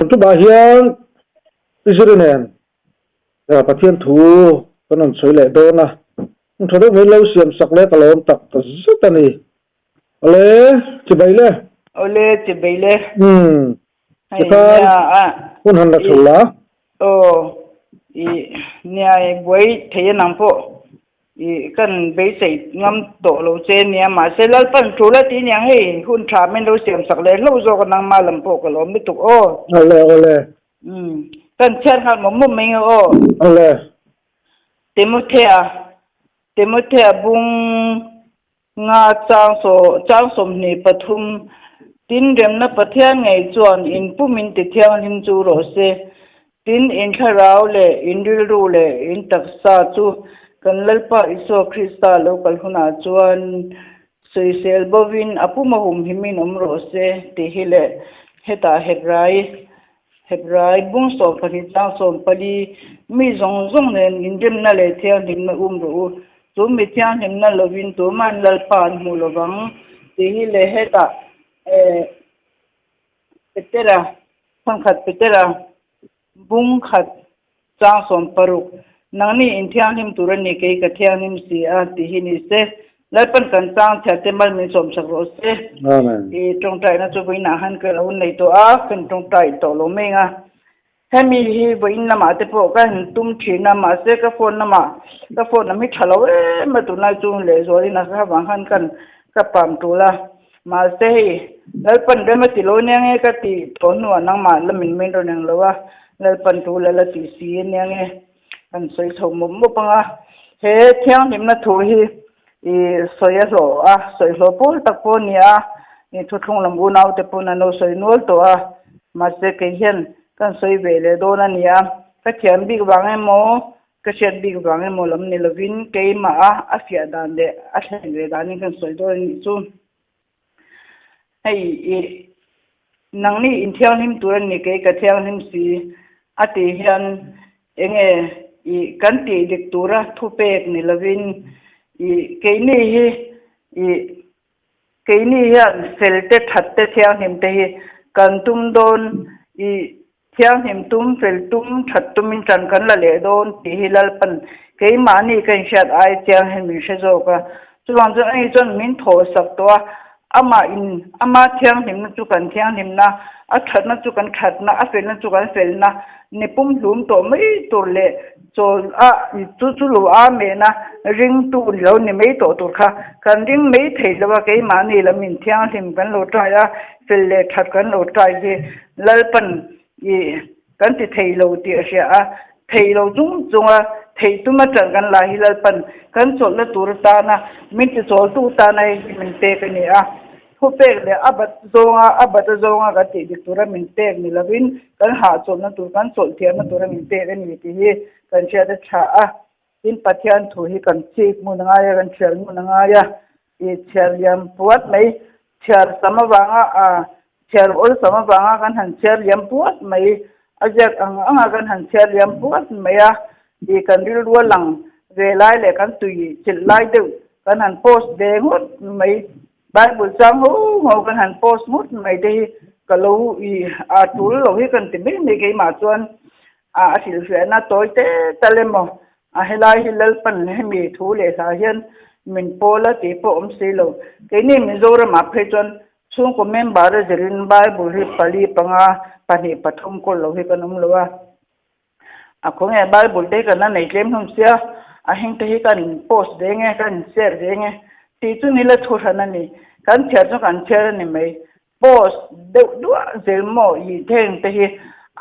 tu bahian Israel ya pathian thu kanon soi le do na thodo me lo siam sak le kalom tak ta zutani ole chibaile ole chibaile ka kun han la thula o i nia boi theye nampo i kan be sei ngam to lo che nia ma se lal pan thula ti nia hei hun tha men lo siam sak le lo zo ka nang ma lam po ka lo mi tu o ole kan cher ha mo mo me o ole Timothea bung nga chang som ni pathum tin rem na pathian ngai chuan in pumin ti thiang lim chu ro se tin in kharau le in ril ru le in taksa chu kan lalpa iso krista local huna chuan soisel bovin apumahum himin omro se ti hile heta hebrai bung so phani chang som pali mi zong nen in rem na le thiang lim na ro chu mi thiang lim na lovin tu man lalpan mu lovang ti hile heta petera pangkhat petera bung khat chang som paruk nangni inthiang him turani ke ka thiang him si a ti hini se lalpan kan chang thate mal mi som sak ro se amen e tong tai na chu boina han ka lo nei to a kan tong tai to lo menga hemi hi boina ma te po kan tum thina ma se ka phone na mi thalo e ma tu na chu le zori na ka wang han kan ka pam tu la ma se lalpan de ma ti lo nyang e ka ti thonu anang ma la min men ro nang lo wa lalpan tu la ti si nyang e kan soi thom mo panga he thiang nim na thu hi i soya lo a soi lo pol tak po nia ni thu thung lam bu nau te po na no soi nol to a ma se ke hian kan soi ve le do na nia ka thiam bi wang e mo ka shet bi wang e mo lam ni lovin ke ma a fia dan de a thlen le dan ni kan soi do ni chu hei nangni in thiang nim turan ni ke ka thiang nim si ati hian enge i kan ti dik tura thu pek ni lovin i keini hian selte thatte thiang nim te hi kan tum don i thiang nim tum fel tum that tumin chan kan la le don ti hilal pan ke mani kan shat ai thiang nim mi she zo ka chuang chu ai chon min tho sak to ama thiang nim chu kan thiang nim na a that na chu kan that na a fel na chu kan fel na ni pum lum to mai tur le chol a chu lu a me na ring tu lo ni mai to tur kha kan ring mai thei lawa ke mani la min thiang nim kan lo tra ya fel le that kan lo tra ji lalpan i kan ti thei lo ti a sha a thei lo chung a thei tu ma chang kan la hi lalpan kan chol la tur ta na min ti chol tu ta nai min te ka ni a khu pek le abat zonga ga ti dik tura min pek ni lovin kan ha chol na tur kan chol thiam na tura min pek ani ti hi kan chia da tha a tin pathian thu hi kan chik mu na ya kan chel mu na ya e chel yam puat mai chel samawanga a chel ol samawanga kan han chel yam puat mai ajak anga kan han chel yam puat mai a e kan ril lang ve lai le kan tui chil lai de kan han post de ngot mai Bible sang ho kan han post mut mai de kalau i a tul lo hi kan ti me ke ma chuan a sil fe na toy te talemo a helai hilal pan he mi thu le sa hian min pola ti po om se lo ke ni mi zora ma phe chuan chung ko member zerin Bible hi pali panga pani pathum ko lo hi kan um lo wa a ko nge Bible de kan na nei tlem hum sia a hing te hi kan post de nge kan share de nge ti chu ni la thu thana ni kan thia chu kan thia ni mai post de dua zelmo i theng te hi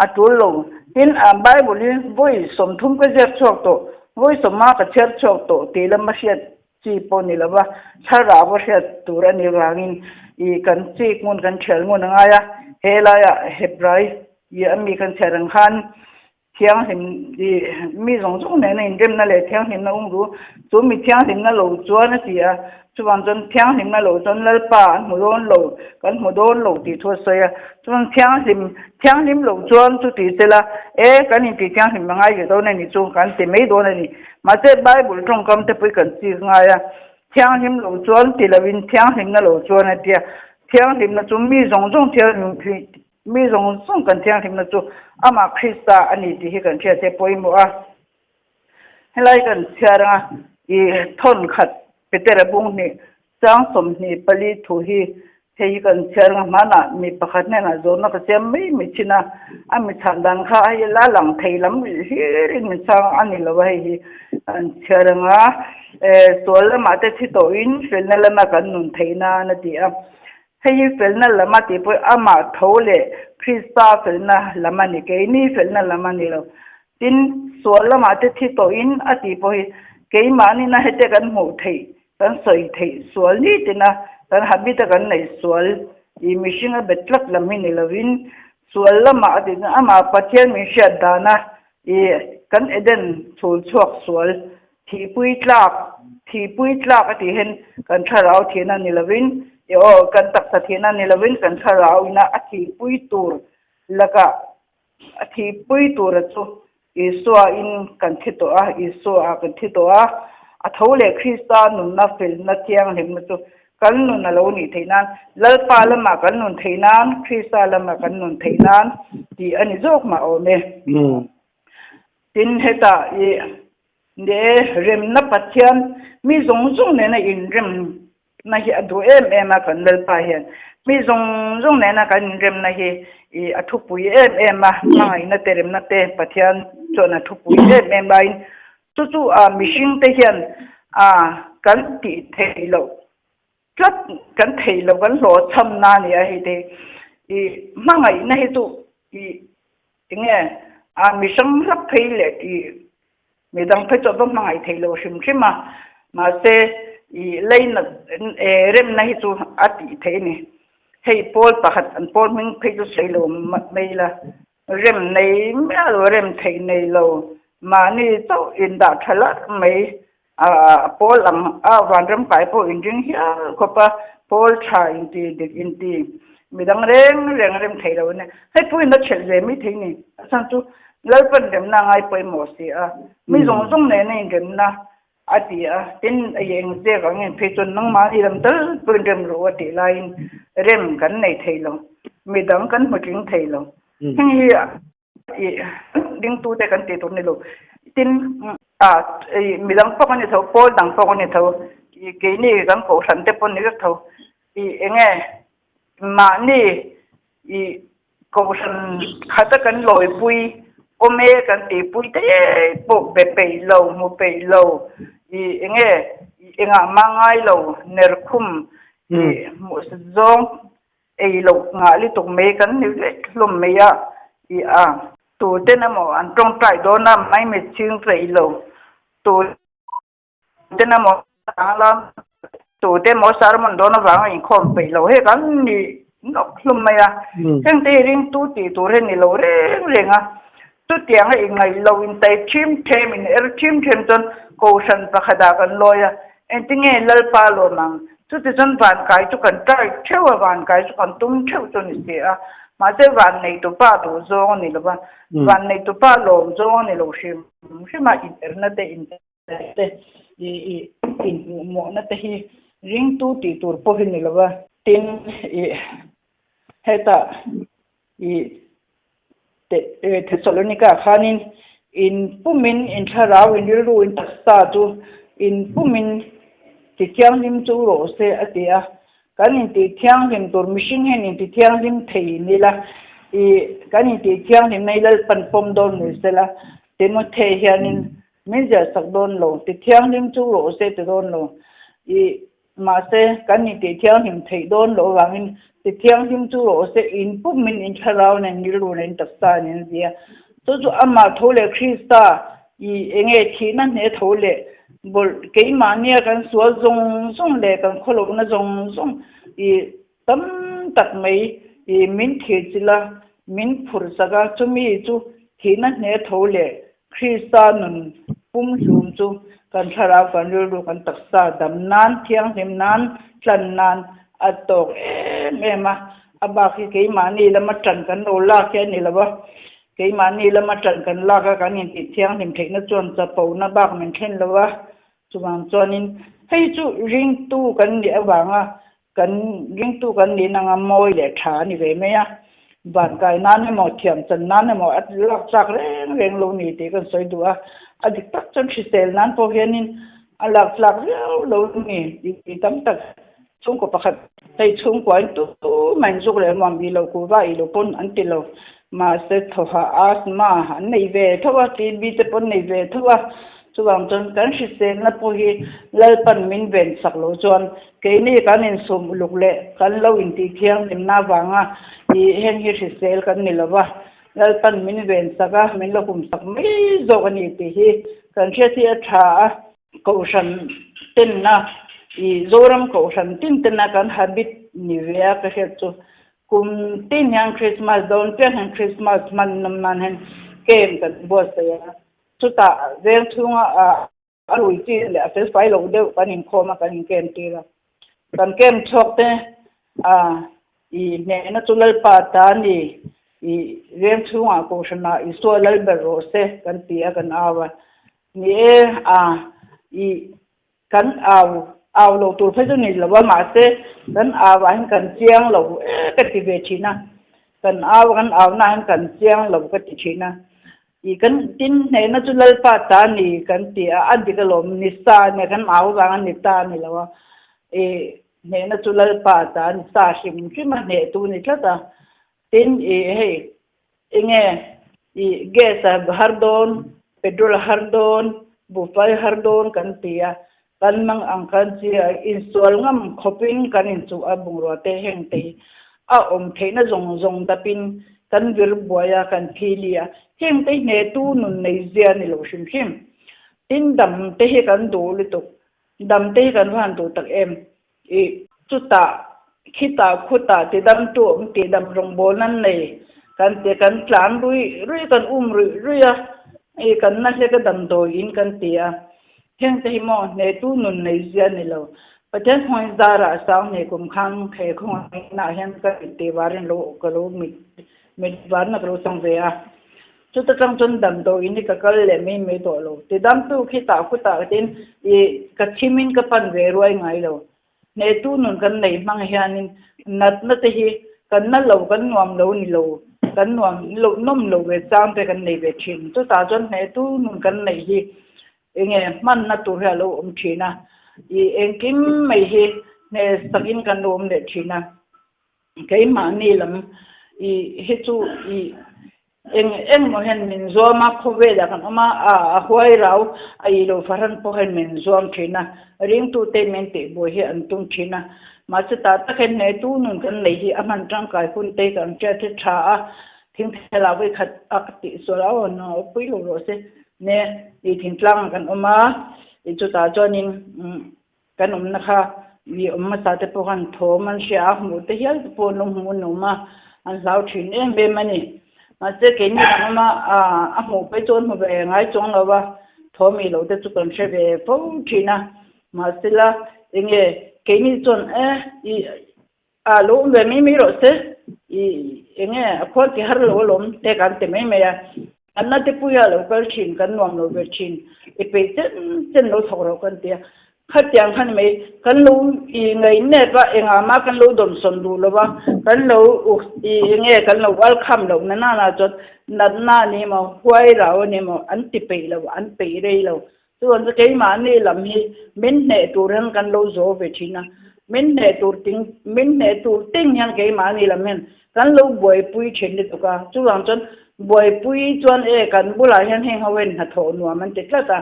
atul lo tin a Bible hi voi som thum ka jer chok to voi som ma ka cher chok to ti lam ma hiat chi po ni lawa thara wa hiat tura ni rangin i kan chik mun kan thel mun nga ya hela ya hebrai i ami kan cherang khan thiang him di mi rong rong ne in rem na le thiang him na ung ru chu mi thiang him na lo chuan a ti a chuan chon thiang him na lo chon lal pa mu don lo kan mu don lo ti tho so ya chuan thiang him lo chuan chu ti se la kan in ti thiang him ngai ge do ne ni chu kan ti mei do ne ni ma te bible trong kam te pui kan chi nga ya thiang him lo chuan ti la win thiang him na lo chuan a ti thiang him na chu mi rong rong thiang mi rong rong kan thiang him na chu ama Krista ani ti hi kan thia te poi mo a helai kan thiara I thon khat petera bung ni chang som ni pali thu hi hei kan thiara mana mi pakhat ne na zo na ka sem mi china ami thandan kha ai la lang theilam hi rin mi chang ani lo hi an thiara nga sol ma te thi to in fel na la ma kan nun theina na ti a hei fel na la ma ti poi ama thole Krista fel na la ma ni ke ni fel na la ma ni lo tin sol la ma te thi to in ati poi ke mani na hete kan mu thei kan soi thei sol ni tina kan habi ta kan nei sol I mishing a betlak lami ni lovin sol lama ati ama pathian mi sha dana kan eden chul chuak sol thi pui tlak ati hen kan tharau thina ni lovin kan tak sa thina ni lovin kan tharau ina ati pui tur laka ati pui tur chu Isua in kan thito a Isua kan thito a athole Krista nun na fel na tiang him chu kan nun na lo ni theinan lalpa lama kan nun theinan Krista lama kan nun theinan ti ani jok ma o me tin heta de rem na pathian mi zong zong ne na in rem na hi adu em a kan lalpa hian mi zong ne na kan rem na hi athupui em a ngai na terem na te pathian chona thupui em bain chu mishing te hian kan ti theilo tlat kan theilo kan lo cham na ni a hi te mangai na hi tu nge mishang rap theile midang phe cho bang mangai theilo shima ma se leina rem na hi chu ati theini hei pol pakhat an pol ming phe chu seilo meila rem nei me rem thei nei lo mani to in da thala mai pol ang wan ram pai po injing hia khopa pol tha inti midang rem thei lo ne hei pu in da chel je mi thei ni san chu lalpan rem na ngai poi mo si mi zong ne nei rem na ati tin yeng je ga ngen phe chon nang ma ram tal pun rem ro ati lain rem kan nei thei lo midang kan muting thei lo hi ding tu te kan ti tu ni lo tin midang pa kan tho pol dang pa kan tho ke ni kan ko san te pon ni tho enge ma ni ko san khata kan loi pui ome kan ti pui te po be pe lo mo pe lo enge enga mangai lo ner khum mo zong lo nga li tok me kan ni lom me ya tu te na mo an trong trai do na mai me ching trei lo tu te na mo ala tu te mo sar mon do na wa in khom pe lo he kan ni no lom me ya keng te ring tu ti tu re ni lo re nga tu tiang e ngai lo in tai chim them in chim them ton ko san pa khada kan lo ya en tinge lal pa lo mang tu te son van kai tu kan trai chewa van kai tu kan tum cheu tu ni se ma se van nei tu pa tu zo ni lo ba van nei tu pa lo zo ni lo shim ma internet in mo na te hi ring tu ti tur po hin ni lo ba tin heta Thessalonica khanin in pumin in tharau in ru in tasta tu in pumin ti tiang lim chu ro se atia kan in ti tiang lim tur mishing hen in ti tiang lim thei ni la kan in ti tiang lim nei lal pan pom don ni se la temo the hianin min ja sak don lo ti tiang lim chu ro se te don lo ma se kan in ti tiang lim thei don lo wangin ti thiang him chu ro se in pu min in tharau nen ni lu nen taksa nen zia to chu ama thole Krista enge thina ne thole bol ke mania kan sual zong le kan kholo na zong tam tak mai min the chila min phur saga chumi chu ทีนั้นเนี่ยโทเลคริสตานุนปุ่มลุมจูกันชารากันเรื่องกันตักษาดำนานเที่ยงหิมนานจันนานอัตโตเอ็มาอบาคิเกยมานี่ละมาจันกันโอลาแค่นี่ละวะเกยมานี่ละมาจันกันลากกันยินติเที่ยงหิมเทนจวนจะปูนะบากมันเช่นละวะจุบังจวนินให้จูริงตู้กันเดี๋ยวบางอ่ะกันริงตู้กันนี่นางมอยเลยฐานนี่เว้ยไหมอ่ะบ้านไก่นั้นให้หมดเทียมจันนั้นให้หมดอัดลักจากเร่งลงนี่ตีกันสวยดูอ่ะอดีตตักจนชิเซลนั้นพอเห็นนี่อัลลักลักเร็วลงนี่ดีตั้มตักช่วงก็ประคับแต่ช่วงก่อนตู้มันจุกเลยมันมีเรากูว่าอีเราปนอันติเรามาเสร็จทว่าอาสมาหันในเวทว่าตีบีจะปนในเวทว่าช่วงจนกันชิเซลนั้นพอเห็นเล่าปันมินเวนสักโลจวนเกนี่กันอินสมลุกเละกันเล่าอินตีเทียงนิมนาวังอ่ะอีเห็นชิเซลกันนี่ละว่าแล้วปันมินเวนสักอ่ะมินละคุมสักไม่จกันอีตีฮีกันเชื่อที่จะกูฉันตินนะอีโจรมกูฉันตินตินนะกันฮับิตนิเวียก็เห็นจูคุมตินยังคริสต์มาสโดนเพื่อนคริสต์มาสมันนำมันเห็นเกมกันบัวเสียสุดท้ายเรื่องทุ่งอรุยจีเลยเฟสไฟล์เราเดียวกันอินโคมากันอินเกมตีละกันเกมชกเตอีเนี่ยนะจุลปาตานี่อีเรื่องทุ่งกูฉันนะอีส่วนเลเบอร์โรเซกันตีกันอาวนี่อีกันเอาเราตัวเพื่อนนี่เราว่ามาเสกันเอาไว้กันเจียงเราก็ติเวชินะกันเอาหน้ากันเจียงเราก็ติชินะอีกันตินเนี่ยนะจุลปาตานี่กันตีอันที่ก็ลมนิสาเนี่ยกันเอาวางนิตานี่เราว่าเนี่ยนะจุลปาตานิสาชิมชิมันเนี่ยตัวนี่ก็ตาตินเฮ้ยเงี้ยแก๊สฮาร์ดอนpetrol hardon bufai hardon kan tia kan mang angkan chia insual ngam khopin kan inchu abung rote heng te a theina zong tapin kan vir boya kan philia heng te ne tu nun nei zia ni lo shim shim tin dam te he kan do li to dam te kan han to tak em chuta khita khuta te dam tu te dam rong bol nan nei kan te kan tlan rui kan ruiกันนั่นเรียกดำโดยินกันเตียเพียงแต่หมอในตู้นุนในเสียนี่เราประเทศหอยซาระสาวในกลุ่มข้างแขกของน่าเห็นกันเตียวารินโลกโลมิดวานนักโลสังเวียจุดตั้งจนดำโดยินนี่ก็เลยไม่ตัวโลแต่ดำตู้ขี้ตาขุตากันอีกัดชิมินกับปันเวรวยไงเราในตู้นุนกันในมังเฮียนินนัดที่กันนั่นเรากันนวมเรานี่เรากันนวมนุ่มโลเวจามไปกันในเวชินตัวตาจนในตู้นุ่งกันในฮีเงี้ยมันน่าตัวเฮโลชินะกิมไม่ฮีในสกินกันโอมเดชินะแกมานี่ลำฮิจูมเห็นมินซัวมาพบเวลากันมาหัวเราโลฟารันพอเห็นมินซัวชินะเรื่องตัวเต็มเต็มบ่อยอันตุงชินะมาสตาร์ตะเข็นในตู้นุ่งกันในฮีอามันจังกายคุณเตกันเจ้าที่ช้าทิ้งเทลาไว้ขัดอักติสุราวนเอาไปโลโรเซเนี่ยทิ้งกลางกันออกมาจุดตาจอนินกันนะคะมีมาสาธิตพวกกันโทมันเสียหมดที่เหี้ยพวกนุ่มหุ่นนุ่มมาอันสาวถิ่นเบมันนี่มาเจอเก่งนี่กันมาหมูไปจนหมูไปไงจงเราว่าโทมีเราจะจุกันเชฟพวกถิ่นนะมาสิละเงี้ยเก่งนี่จนลูกแบบไม่รู้สิเงี้ยคนที่หาลูกล้มแต่กันแต่ไม่อันนั้นที่พูดเราก็ชินกันนวมเราก็ชินเป็นเส้นเราสองเรากันเดียขัดยังขันไม่กันรู้ไงเนี่ยว่าอามากันรู้ดมสมดูแล้วว่ากันรู้เงี้ยกันรู้ว่าคำเรานั่นน่ะจนนั่นนี่มาห้วยเราเนี่ยมาอันติไปเราอันไปเลยเราส่วนจะเกี่ยมานี่ลำฮีมินเนี่ยตัวเรื่องกันรู้โจเวชินะมินเนี่ยตัวติ้งยังเกี่ยมานี่ลำฮีกันรู้บ่อยปุ้ยเช่นเดียวกันส่วนจนบ่อยปุ้ยจนกันบุหรี่ยังให้เขาเว้นหัดโถนัวมันติดแล้วแต่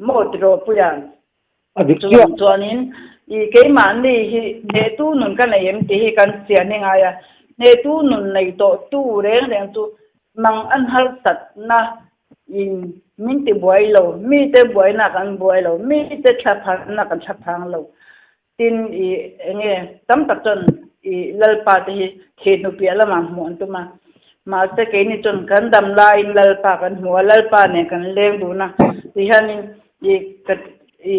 หมดโรปุยันจวนนี้เกี่ยมานี่เนตู้นุ่นกันเลยยังที่กันเสียนี่ไงเนตู้นุ่นในตู้เรื่องตู้มังอันหัดสัตนะมินติบ่อยเรามีแต่บ่อยนักกันบ่อยเรามีแต่ชับพังนักกันชับพังเราตินเงี้ยตั้มตัดจนเล่าปาที่เขตนุเปียละมาหมุนตัวมา มาสเกนี่จนกันดำลายลลปากันหัวลลปาเนี่ยกันเลี้ยงดูนะที่ฮันนี่อี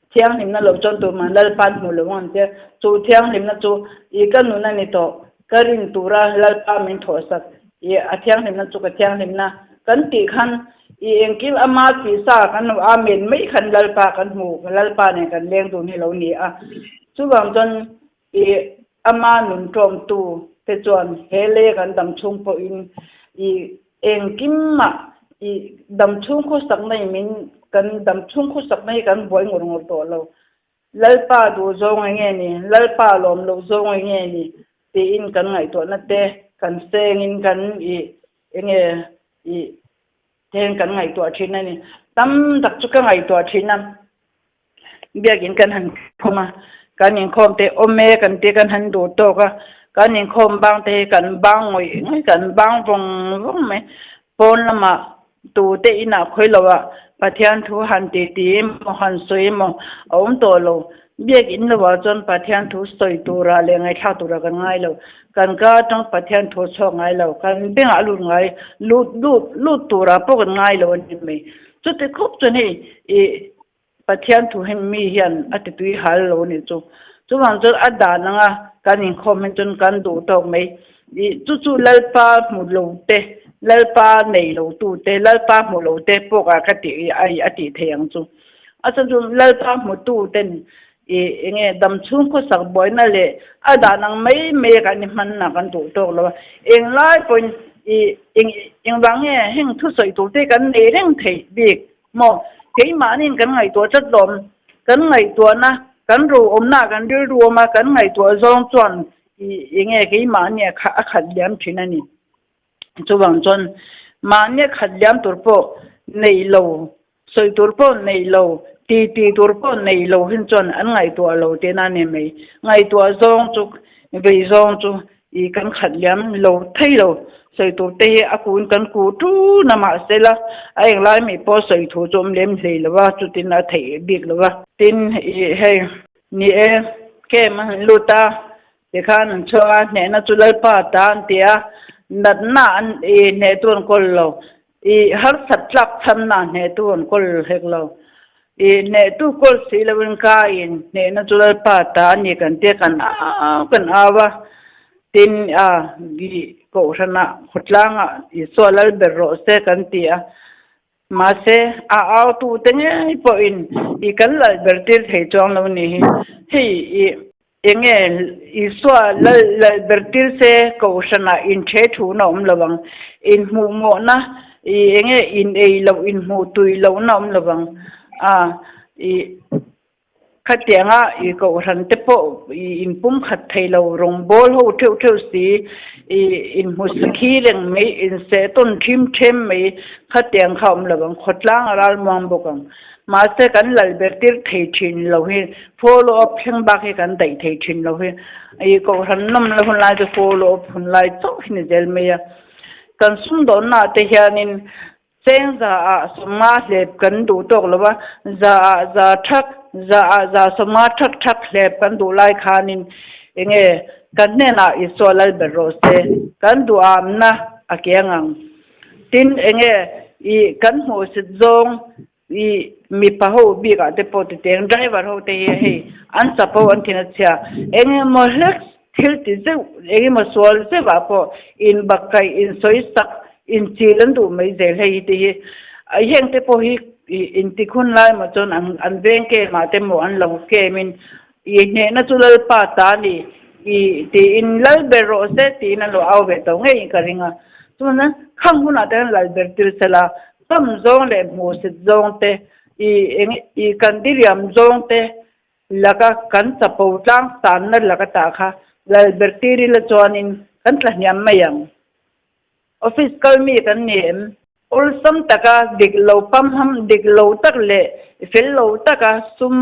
เที่ยงหิมน่ะหลบจนตัวมันลลปาหมดเลยวันเจ้าจูเที่ยงหิมน่ะจูอีกันนู่นนั่นนี่โตก็รินตัวละลลปามินโทสักอีเที่ยงหิมน่ะจูกับเที่ยงหิมน่ะกันตีขันอีเองกิลอามาสีสากันอาเมนไม่ขันลลปากันหูลลปาเนี่ยกันเลี้ยงดูให้เรานี่อ่ะจูบางจนอีอามาหนุนตรมตูแต่จวนเฮเลกันดำชุ่มปอินอีเองกิมมาอีดำชุ่มคุสักไม่มินกันดำชุ่มคุสักไม่กันบ่อยงงตัวเราลลปาดูจงเงี้ยนี่ลลปาลมเราจงเงี้ยนี่ตีอินกันไงตัวนั่นเต้กันเซงอินกันอีเงี้ยอีเทงกันไงตัวชิ้นนั่นนี่ตั้มตักจุกไงตัวชิ้นนั้นเบียกินกันหันพอมาการยิงคอมเตอเมกันเตกันหันดูโตก็การยิงคอมบางเตกันบางงวยกันบางวงไหมปนละมาตูเตอินาคุยละว่าประเทศทูหันตีมหันสวยมเอาตัวเราเบียกินละว่าจนประเทศทูสวยตัวเราเลยไงท่าตัวเรากันง่ายเรากันก็ต้องประเทศทูชอบง่ายเรากันเบ่งอารมณ์ง่ายลูดตัวเราพวกกันง่ายเรานี่ไหมจุดที่ครบจนให้ประเทศทูให้มีเห็นอัตตุยฮัลโหลนี่จูบางจุดอัดดานังการยิงคอมเมนต์จนการดูตรงไหมจู่ลลปาหมุดโลเตลลปาในโลตูเตลลปาหมุดโลเตพวกกติไออติเทียงจูจู่ลลปาหมุดตูเตนเงี้ยดำชุ่มก็สักบ่อยนั่นแหละอัดดานังไม่กันนี่มันนักกันดูตรงแล้วเองไล่เป็นเองบางเงี้ยเฮงทุสอยตูเตกันเองเทบิกมอเฮ้ยมานี่กันไงตัวจัดลมกันไงตัวนะกันรู้หน้ากันรู้มากันไงตัวจงจวนยังไงเฮ้ยมาเนี่ยขัดเลี้ยมชิ้นนี่จูบางจนมาเนี่ยขัดเลี้ยมตัวโปในโลสวยตัวโปในโลตีตัวโปในโลหินจนอันไงตัวโลเตนั่นเนี่ยไม่ไงตัวจงจุกไปจงจุอีกันขัดเลี้ยมโลไทยโลสวยตัวเตะอากูนกันกูทูน้ำมาเสร็จละไอ้ยังไล่ไม่พอสวยถูจมเลี้ยมเลยหรือว่าจุดที่น่าเทบิกหรือว่าตินให้นี่แค่มันลูตาเด็กข้านั่นชัวเนี่ยน่าจุลปาตานเตียนัดน่าเนี่ยตัวคนเราฮัรสัตลักทำน่าเนี่ยตัวคนเฮกเราเนี่ยตัวคนสิลวินกายเนี่ยน่าจุลปาตานเนี่ยกันเตียกันวะตินกีโกชนะขุดล่างส่วนลลเบรโรเซกันเตียมาเสเอาตูเตเนี่ยพออินกันลลเบรติลให้จองเรานี่ให้ยังไงส่วนลลเบรติลเซโกชนะอินเชทูน้อมระวังอินหูโมนะยังไงอินเราอินหูตุยเราน้อมระวังขัดเตียงก็รันเตปอินปุ่มขัดไทยเราลงบอลหูเที่ยวสีอินมุสกีเรื่องไม่อินเซตุนทิมไม่ขัดเตียงเขาเราบังขัดล้างอะไรมองบุกังมาเสกันลลเบติร์ไทยชินเราเห็น follow up เพียงบักให้กันไทยชินเราเห็นก็รันน้ำเราคนไล่จะ follow up คนไล่โจ้หินเจลเมียกันสุ่มโดนน่าเทียนินเส้นจะสมาร์ทเล็บกันดูตกหรือว่าจะทักจะสมาร์ททักเล็บกันดูไล่ขานินยังไงกันเนี่ยนะอิสระเบโรเซกันดูอามนะอาเกียงังตินยังไงกันหัวสิจงมีพะโหบีกันเตปอติเตียงไดรเวอร์เขาเตะให้อันสับปะวันที่นั่นเชียยังไงมอเล็กทิลติเซยังไงมาสวลเซว่าพออินบักไกอินสวยสักอินจีลันดูไม่เจริญให้ดียังเตปอฮีอินติคุณไล่มาจนอันเบงเกมาเตมอันหลงเกมินเนี่ยน่าจะเลิกป่าตานี่ตีอินเลิกเบโรเซตีนั่นเราเอาเบตงไงกันริงอ่ะฉะนั้นข้างหุ่นอาเดนเลิกเบติลเซล่าตั้มจงเลยมูสิจงเตกันดิริยมจงเตแล้วก็กันสปูจังสานนั่นแล้วก็ตาค่ะเลิกเบติลิลจวนินกันหลังยามไม่ยังออฟฟิศก็มีกันเนี่ยอุลซัมตะกาดิกโลปั๊มฮัมดิกโลตักเล่ฟิลโลตะกาซุม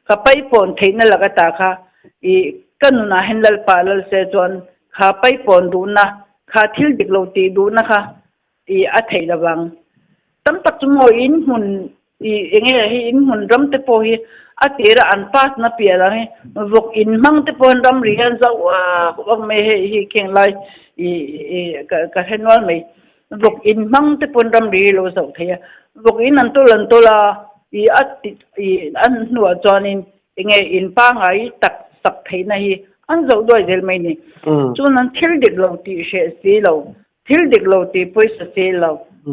ข้าไปปนที่นั่นละก็ตาค่ะกันน่ะเห็นลลปาลลเซจวนข้าไปปนดูนะข้าทิลดิกโลตีดูนะคะอัฐิระวังตั้งแต่จมูกอินหุ่นยังไงอินหุ่นรำเตปอยอัฐิระอันปัสนับเปียละให้วกอินมังเตปอนรำเรียนจะว่าไม่ให้เข่งไล่ ka henwal mai vok in mang te pon ram ri lo zo thaya vok in an to la an nuwa chuanin enge in pa ngai tak sak theina hi an zo doi del mai ni chun an thil dik lo ti she si lo thil dik lo ti poisa se lo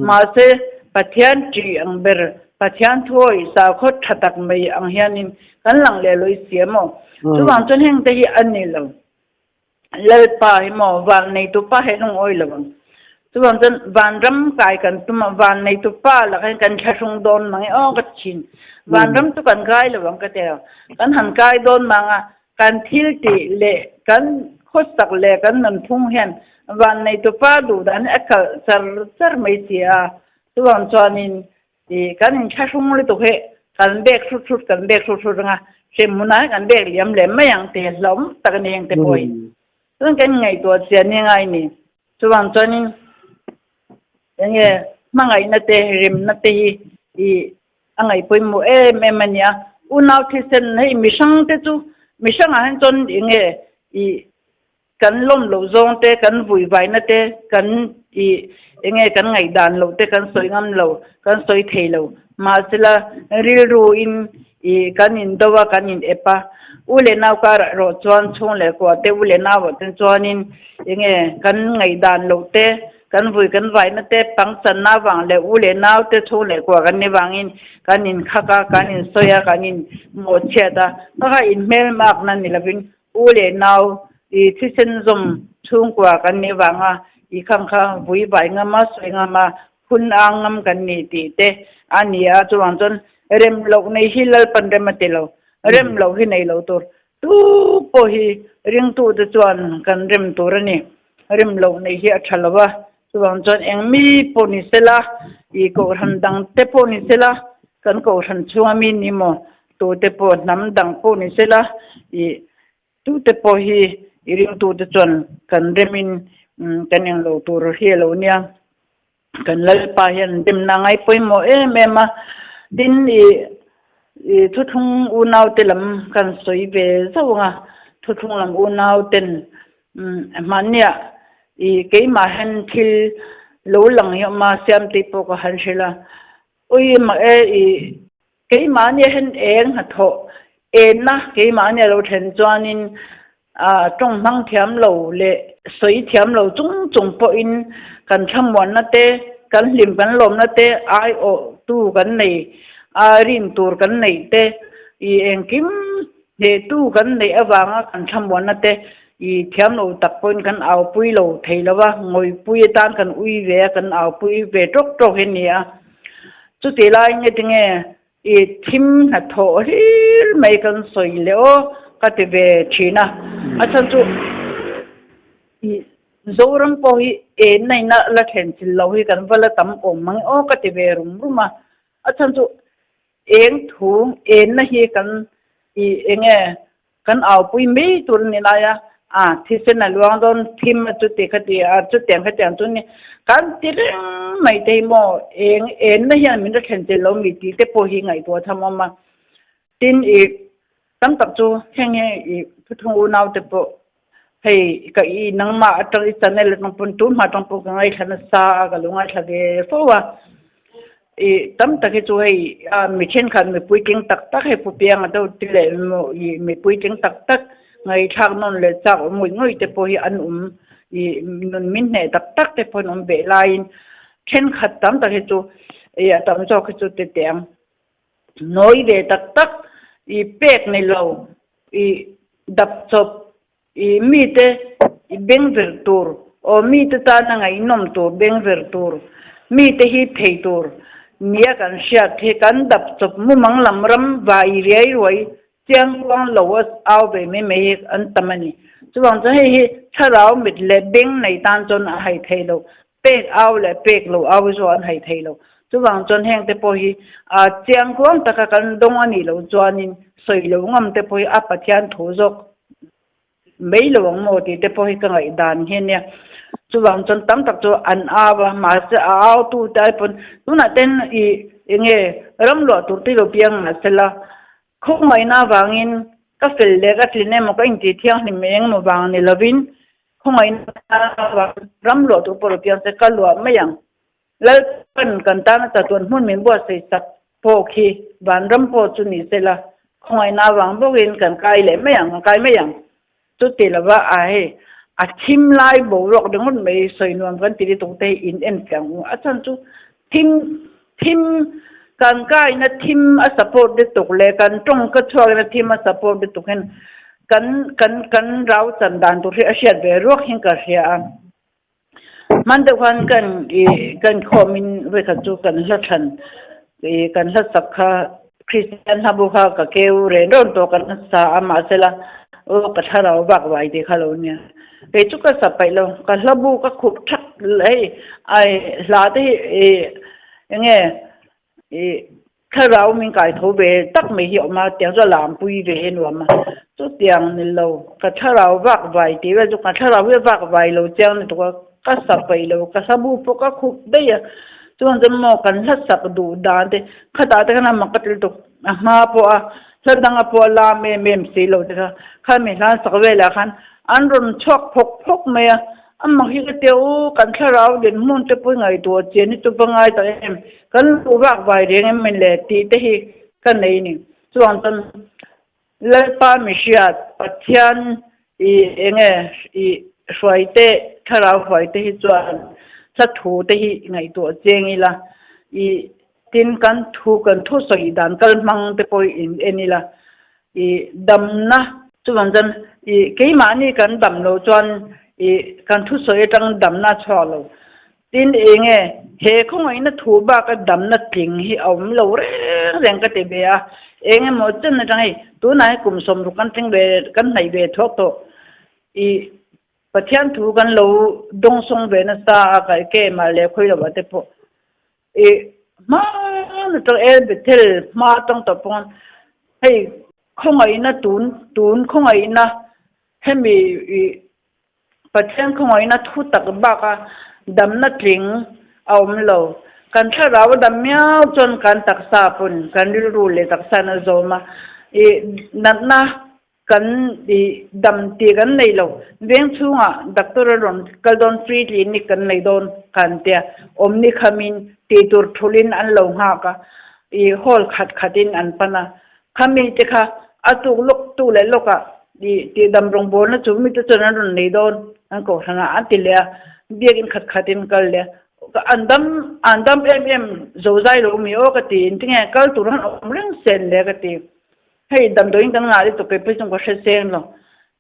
ma se pathian tri ang ber pathian thoi sa khot thatak mai ang hianin kan lang le loi siamo chuwang chon heng te hi an ni lo lal pa hi mo van nei tu pa he nong oi lawang chuwang chon van ram kai kan tuma van nei tu pa la kan thasung don mangi o ka chin van ram tu kan kai lawang ka te kan han kai don manga kan thil ti le kan khot sak le kan nan phung hen van nei tu pa du dan akal sar mai sia chuwang chuanin kan in thasung le tu he kan bek sut nga sem muna kan bek liam lem mayang te lom tak ni yang te poi tun kan ngai to sia ni ngai ni chuwang chuanin enge mangai na te rim na te hi angai poi mu mania unau thi sen hei mi sang te chu mi sang han chon enge kan lom lo zong te kan vui vai na te kan enge kan ngai dan lo te kan soi ngam lo kan soi thei lo ma sila ril ru in kan in dawa kan in epa ule naw ka ro chuan chung le ko te ule naw ten chuan in enge kan ngai dan lo te kan vui kan vai na te pang chan na wang le ule naw te chung le ko kan ni wangin kan in khaka kan in soya kan in mo cheta ka in mel mak nan ni lavin ule naw thisen zom chung kwa kan ni wanga khang kha vui vai ngama soi ngama kun angam kan ni ti te ania chuwang chon rem lo nei hilal pan rem atelo rem lo hi nei lo tur tu po hi ring tu de chuan kan rem tur ani rem lo nei hi athalawa chuwang chon eng mi poni sela ko ran dang te poni sela kan ko ran chuami ni mo tu te po nam dang poni sela tu te po hi ring tu de chuan kan remin kan eng lo tur hi lo nia kan lal pa hian dim na ngai poi mo mema din thu thung unau telam kan soi ve zawanga thu thung lam unau ten mania ke ma han thil lo lang yo ma siam te po ko han shela oi ma ke ma ni han eng ha tho na ke ma ni lo then chuanin trong mang thiam lo le soi thiam lo chung po in kan thamwan na te kan lim kan lom na te ai o tu kan nei rin tur kan nei te eng kim he tu kan nei awanga kan thamwan na te thiam lo tak poin kan aw pui lo theilawa ngoi pui tan kan ui ve kan aw pui ve tok he nia chu te lai nge tinge thim na tho hil mai kan soi le o ka te ve thina achan chu zoram po hi nei na la then chil lo hi kan vala tam om mang o ka ti ve ruma achan chu eng thu na hi kan enge kan aw pui me tur ni la ya thisen na luang don thim chu te khati chu teng khatiang chu ni kan ti mai te mo eng na hi min ra then chil lo mi ti te po hi ngai to thamama tin tam tak chu heng thu thu naw te po hei ka nang ma atang channel nang pun tu ma tang pu ngai thana sa ga lunga thage fowa tam tak chu hei mi chen khan mi pui king tak he pu piang ado tile mo mi pui king tak ngai thak non le chak mui ngoi te po hi an nun min ne tak te po nom be lain chen khat tam tak he chu tam cho chu te teng noi ve tak pek nei lo dap chop mi te beng ver tur o mi te ta na ngai nom tur beng ver tur mi te hi thei tur nia kan sha the kan dap chop mu mang lam ram vai riai roi chiang wang lowas aw be me an tamani chuwang cha hi tharau mit le beng nei tan chon a hai thei lo pek aw le pek lo aw zo an hai thei lo chuwang chon heng te po hi chiang kwang taka kan dong ani lo chuanin soi lo ngam te po hi a pathian thu jok mấy lâu mo thì để po hi ka ngai dan hen ya chuwang chon tam tak chu an awa ma se aw tu tai pon tu na ten nge ram lo tur ti lo piang na sela khok mai na wangin ka fel le ka tline mo ka ing ti thiang ni meng mo wang ni lovin không ai na ram lo tu por piang se ka lo me yang la kan ta na ta tuan mun min bo se sak po khi ban ram po chu ni se la không ai na wang bo in kan kai le me yang tu ti la wa a he a thim lai bo rok dang mun me soi nuam kan ti tu te in en kyang a chan chu thim kan kai na thim a support de tuk le kan tong ka chwa na thim a support de tuk hen kan rau chan dan tu ri a shet be rok hin ka ria man de khan kan khomin we kha chu kan la than kan la sak kha Christian habu kha ka keu re don to kan sa ama sela o ka thara bak wai de khalo nia pe chu ka sa pai lo ka labu ka khup thak lai ai la de nge thara min kai tho be tak me hi ma tiang zo lam pui ve hen wa ma chu tiang ni lo ka thara bak wai de we chu ka thara we bak wai lo chang ni to ka sa pai lo ka sabu po ka khup de ya chuan jam mo kan la sak du dan te khata te kana ma katil to ma po a sadanga po la mem si lo te kha me la sak we la khan an ron chok phok me amma hi ke teu kan tharau den mun te pui ngai to che ni tu pangai ta em kan lu bak vai reng em men le ti te hi kan nei ni chuan tan le pa mi shiat pathian i hruaite tharau hruaite hi chuan sa thu te hi ngai to chengi la I tin kan thu soi dan kal mang te poi in enila I dam na chuan jan I ke mani kan dam lo chuan I kan thu soi tang dam na chho lo tin enge he khong ai na thu ba ka dam na ting hi om lo reng ka te be a enge mo chen na tang tu nai kum som ru kan ting be kan nai be thok to I pathian thu kan lo dong song ve na sa ka ke ma le khoi lo ba te po ma na to betel ma tong to pon hei khong ai na tun khong ai na hemi pathian khong ai na thu tak ba ka dam na tling om lo kan thara wa dam miao chon kan tak sa pun kan ru le tak sa na zo ma na kan dam ti kan nei lo veng chunga doctor ron kaldon free clinic kan nei don kan tia omni khamin ti tur thulin an lo ha ka hol khatin an pana khami te kha atu lok tu le loka ti dam rong bol na chu mi te chona ron nei don an ko thana atilia biagin khatin kal le andam em zo zai lo mi o ka ti tinge kal tur han om reng sen le ka ti hei dam doing tang ngari to pe pe chung ko she sen lo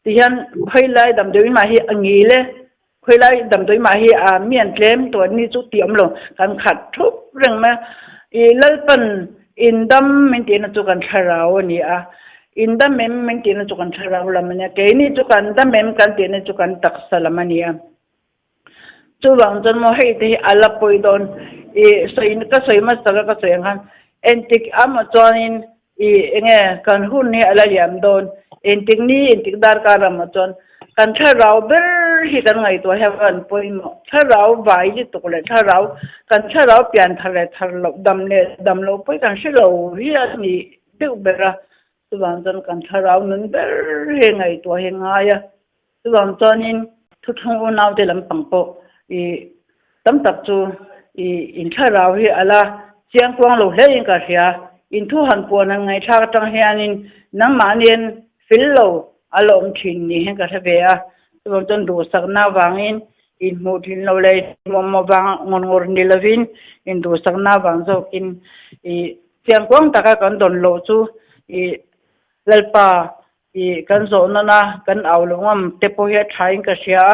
ti han phai lai dam doing ma hi angi le phai lai dam doing ma hi a mian tlem to ni chu tiam lo kan khat thup reng ma lal pan in dam men ti na chu kan tharao ni a in dam men ti na chu kan tharao la ma ne ke ni chu kan dam men kan ti na chu kan tak salama ni a chu wang jan mo hei te ala poi don soi ma sa ka soi han entik ama chonin enge kan hun ni ala liam don entik dar ka ramachon kan tharau ber hi kan ngai to heaven point mo tharau vai ji to le tharau kan tharau pian thale tharlo dam lo poi kan shelo hi ani de bera tuwang jon kan tharau nun ber he ngai to he ngaya tuwang chonin thu thong naw te lam pangpo tam tak chu in tharau hi ala chiang kwang lo hle in ka ria in thu han po na ngai tha tang hianin nang manien fillo alom thin ni he ka thabe a tuwang jon du sak na wangin in mo thin lo le mo wang ngor ni lovin in du sak na wang zo in chiang kwang ta ka kan don lo chu lalpa kan zo na kan aw lo ngam te po he thain ka sia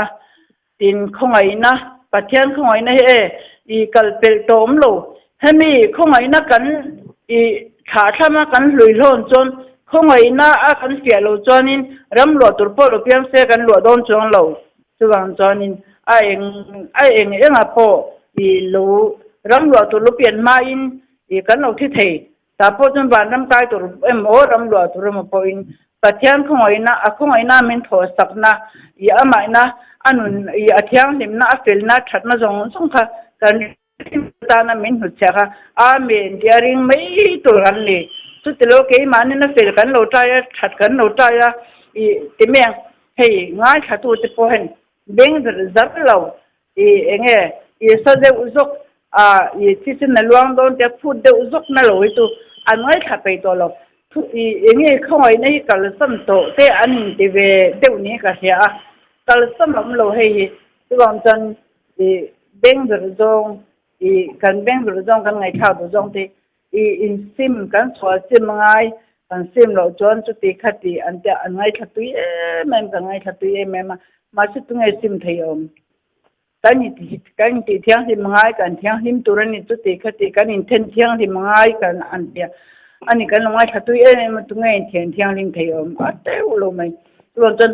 tin khongai na pathian khongai na he kalpel tom lo hemi khongai na kan tha thama kan hlui lon chon khongai na a kan fia lo chonin ram lo tur po lo piang se kan lo don chong lo chuwang chonin a eng a po lo ram lo tur lo pian ma in kan lo thi thei ta po chon ban ram kai tur em o ram lo tur mo po in pathian khongai na min tho sakna amai na anun athiang nim na afel na that na zong song kha kan ta na min hu cha a men diaring mai tur kan le chu te lo ke man na fel kan lo ta ya that kan lo ta ya ti meng hei ngai kha tu te po hen beng zar lo enge so de uzok tisin na luang don te food de uzok na lo itu anoi khapai to lo enge khoi nei kal sam to te an ti ve de ni ka sia kal sam lam lo hei tu bang chan beng zong kan beng zong kan ngai thao do zong te in sim kan so sim ngai kan sim lo chon chu ti khati an te an ngai khatui mem ka ngai khatui mem ma chu tu ngai sim thei om kan ti thiang sim ngai kan thiang sim turan ni chu ti khati kan in then thiang sim ngai kan an te ani kan ngai khatui mem tu ngai thiang lim thei om ate ulo mai lo chon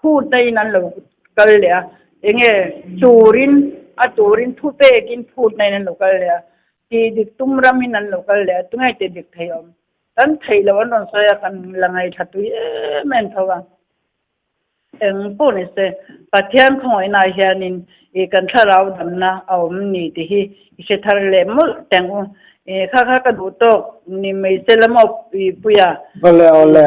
pu dai nan lo kal le enge turin thu pe kin pu nai nan lo kal le ti dik tum ramin nan lo kal le tu ngai te dik thei om tan thei lo non sa ya kan langai thatui men thawa eng po ne se pathian khoi na hianin kan tharau damna awm ni ti hi se thar le mul teng kha ka du to ni mei selamo puya ole